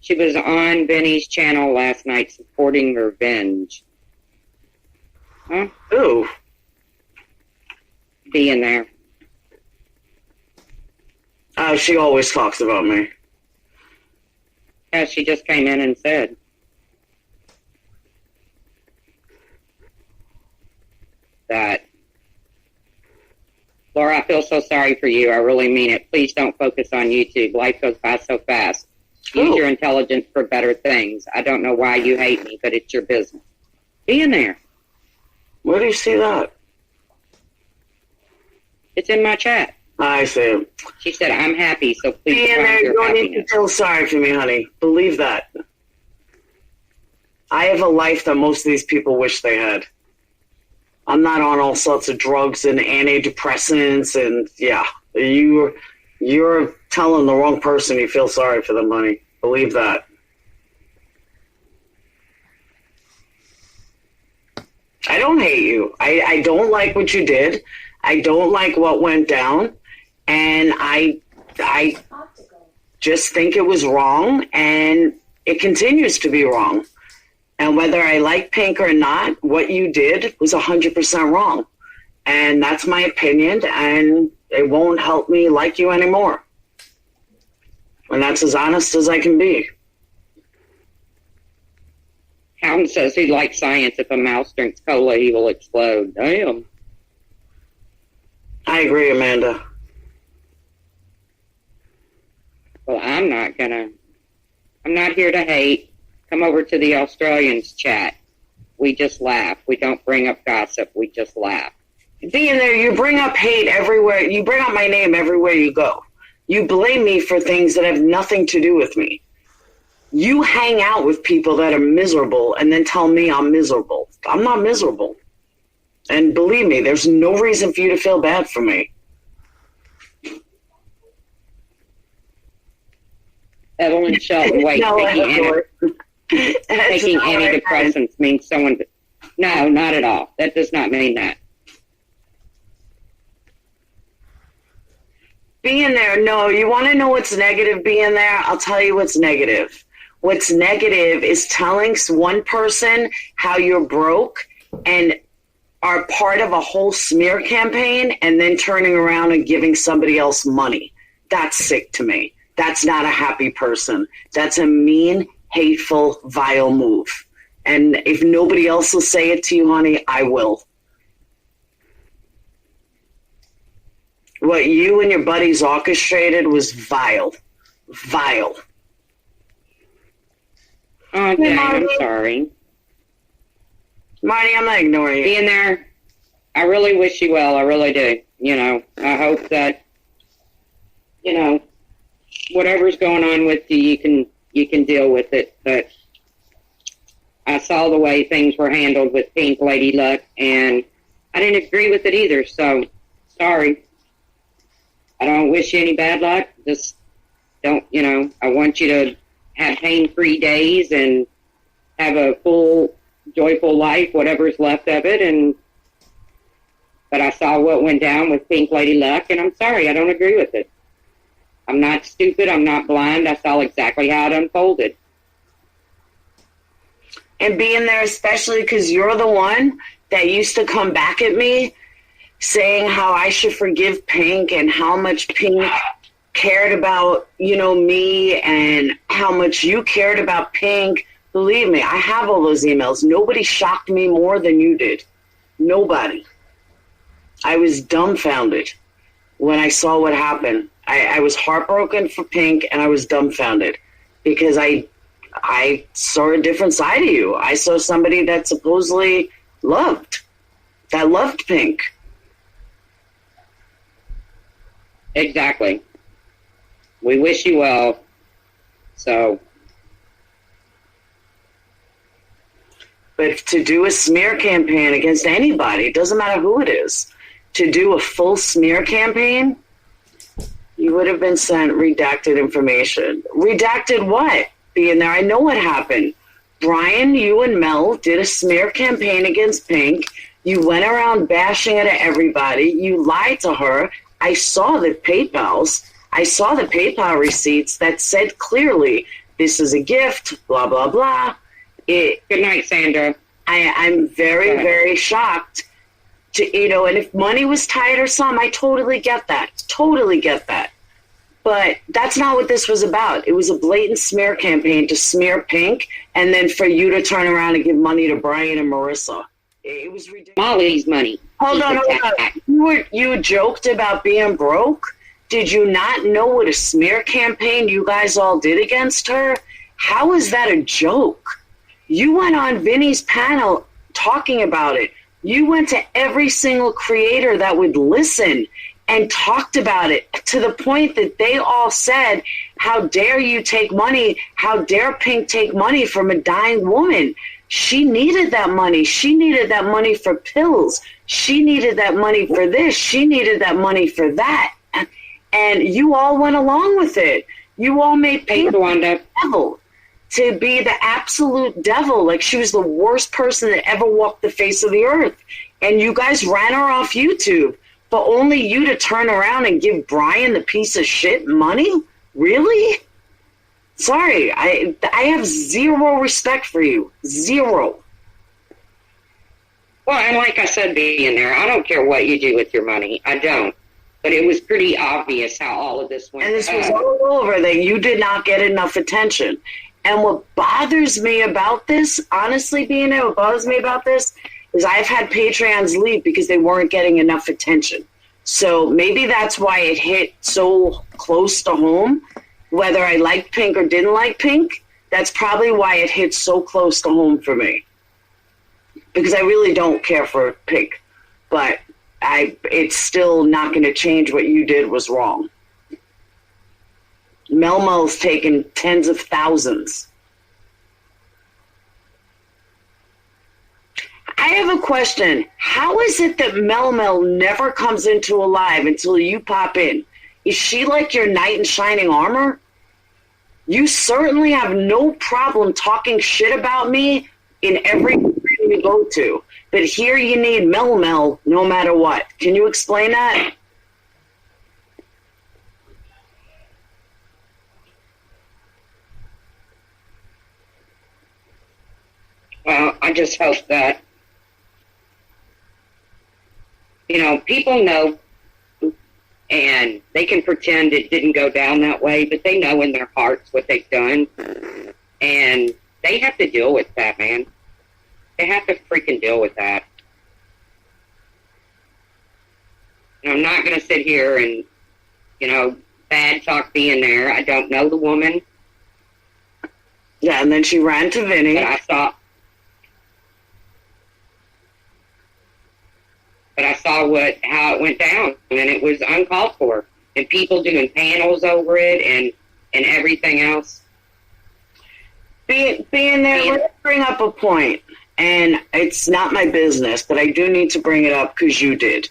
She was on Benny's channel last night supporting Revenge. Huh? Ooh. Being there. She always talks about me. Yeah, she just came in and said. That. Laura, I feel so sorry for you. I really mean it. Please don't focus on YouTube. Life goes by so fast. Use your intelligence for better things. I don't know why you hate me, but it's your business. Be in there. Where do you see that? It's in my chat. I see it. She said, I'm happy, so please Be in find there. your You don't happiness. need to feel sorry for me, honey. Believe that. I have a life that most of these people wish they had. I'm not on all sorts of drugs and antidepressants, and yeah, you're telling the wrong person you feel sorry for them, honey. Believe that. I don't hate you. I don't like what you did. I don't like what went down, and I just think it was wrong, and it continues to be wrong. And whether I like Pink or not, what you did was 100% wrong. And that's my opinion, and it won't help me like you anymore. And that's as honest as I can be. Hound says he likes science. If a mouse drinks cola, he will explode. Damn. I agree, Amanda. Well, I'm not here to hate. Come over to the Australians chat. We just laugh. We don't bring up gossip. We just laugh. Being there, you bring up hate everywhere. You bring up my name everywhere you go. You blame me for things that have nothing to do with me. You hang out with people that are miserable and then tell me I'm miserable. I'm not miserable. And believe me, there's no reason for you to feel bad for me. Evelyn Shelton, wait, taking antidepressants means someone... No, not at all. That does not mean that. Being there, no. You want to know what's negative being there? I'll tell you what's negative. What's negative is telling one person how you're broke and are part of a whole smear campaign and then turning around and giving somebody else money. That's sick to me. That's not a happy person. That's a mean, hateful, vile move. And if nobody else will say it to you, honey, I will. What you and your buddies orchestrated was vile. Vile. Oh, dang, I'm sorry. Marty, I'm not ignoring you. Being there, I really wish you well. I really do. You know, I hope that, you know, whatever's going on with you, you can deal with it. But I saw the way things were handled with Pink Lady Luck, and I didn't agree with it either. So, sorry. I don't wish you any bad luck. Just don't, you know, I want you to have pain-free days and have a full, joyful life, whatever's left of it. But I saw what went down with Pink Lady Luck, and I'm sorry, I don't agree with it. I'm not stupid. I'm not blind. I saw exactly how it unfolded. And being there, especially because you're the one that used to come back at me saying how I should forgive Pink and how much Pink cared about, you know, me and how much you cared about Pink. Believe me, I have all those emails. Nobody shocked me more than you did. Nobody. I was dumbfounded when I saw what happened. I was heartbroken for Pink, and I was dumbfounded because I saw a different side of you. I saw somebody that supposedly loved Pink. Exactly. We wish you well. So. But to do a smear campaign against anybody, it doesn't matter who it is, to do a full smear campaign, you would have been sent redacted information. Redacted what? Being there, I know what happened. Brian, you and Mel did a smear campaign against Pink. You went around bashing it at everybody. You lied to her. I saw the PayPal receipts that said clearly this is a gift, blah, blah, blah. Good night, Sandra. I'm very, very shocked to, and if money was tight or something, I totally get that. Totally get that. But that's not what this was about. It was a blatant smear campaign to smear Pink and then for you to turn around and give money to Brian and Marissa. It was ridiculous. Molly's money. Hold on. You joked about being broke. Did you not know what a smear campaign you guys all did against her? How is that a joke? You went on Vinny's panel talking about it. You went to every single creator that would listen and talked about it to the point that they all said, how dare you take money? How dare Pink take money from a dying woman? She needed that money. She needed that money for pills. She needed that money for this. She needed that money for that. And you all went along with it. You all made Pink the devil, to be the absolute devil. Like she was the worst person that ever walked the face of the earth. And you guys ran her off YouTube. But only you to turn around and give Brian the piece of shit money? Really? Sorry, I have zero respect for you. Zero. Well, and like I said, being there, I don't care what you do with your money. I don't. But it was pretty obvious how all of this went. And this was all over that you did not get enough attention. And what bothers me about this, honestly, being there, what bothers me about this is I've had Patreons leave because they weren't getting enough attention. So maybe that's why it hit so close to home. Whether I liked Pink or didn't like Pink, that's probably why it hit so close to home for me. Because I really don't care for Pink. But it's still not going to change what you did was wrong. Melmel's taken tens of thousands. I have a question. How is it that Mel never comes into a live until you pop in? Is she like your knight in shining armor? You certainly have no problem talking shit about me in every room you go to. But here you need Mel no matter what. Can you explain that? Well, I just hope that, people know, and they can pretend it didn't go down that way, but they know in their hearts what they've done, and they have to deal with that, man. They have to freaking deal with that. And I'm not going to sit here and, bad talk being there. I don't know the woman. Yeah, and then she ran to Vinny. But I saw how it went down, and it was uncalled for. And people doing panels over it and everything else. Being there, let's bring up a point. And it's not my business, but I do need to bring it up because you did.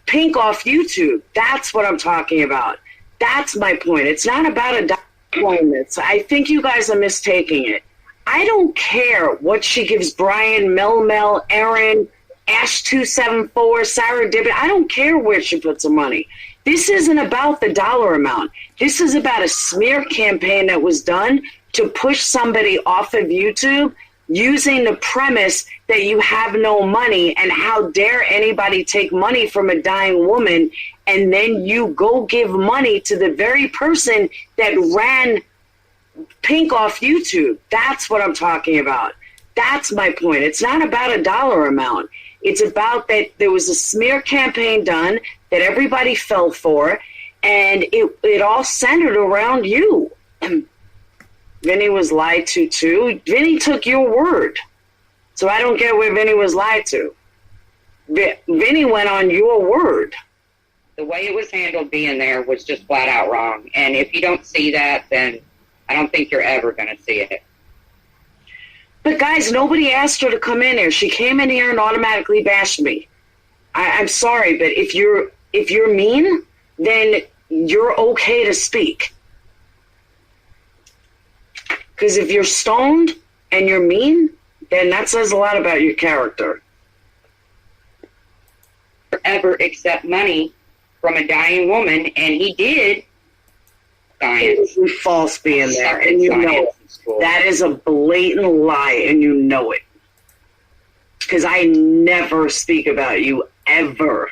Pink off YouTube. That's what I'm talking about. That's my point. It's not about a deployment. I think you guys are mistaking it. I don't care what she gives Brian, Mel, Aaron, Ash274, Sarah Dibbit. I don't care where she puts her money. This isn't about the dollar amount. This is about a smear campaign that was done to push somebody off of YouTube using the premise that you have no money, and how dare anybody take money from a dying woman, and then you go give money to the very person that ran Pink off YouTube. That's what I'm talking about. That's my point. It's not about a dollar amount. It's about that there was a smear campaign done that everybody fell for, and it all centered around you. Vinny was lied to too. Vinny took your word. So I don't get where Vinny was lied to. Vinny went on your word. The way it was handled being there was just flat out wrong. And if you don't see that, then I don't think you're ever going to see it. But guys, nobody asked her to come in here. She came in here and automatically bashed me. I'm sorry, but if you're mean, then you're okay to speak. Because if you're stoned and you're mean, then that says a lot about your character. Ever accept money from a dying woman, and he did die. science. completely false being there, Suck at and you know science it. in school. That is a blatant lie, and you know it. Because I never speak about you, ever.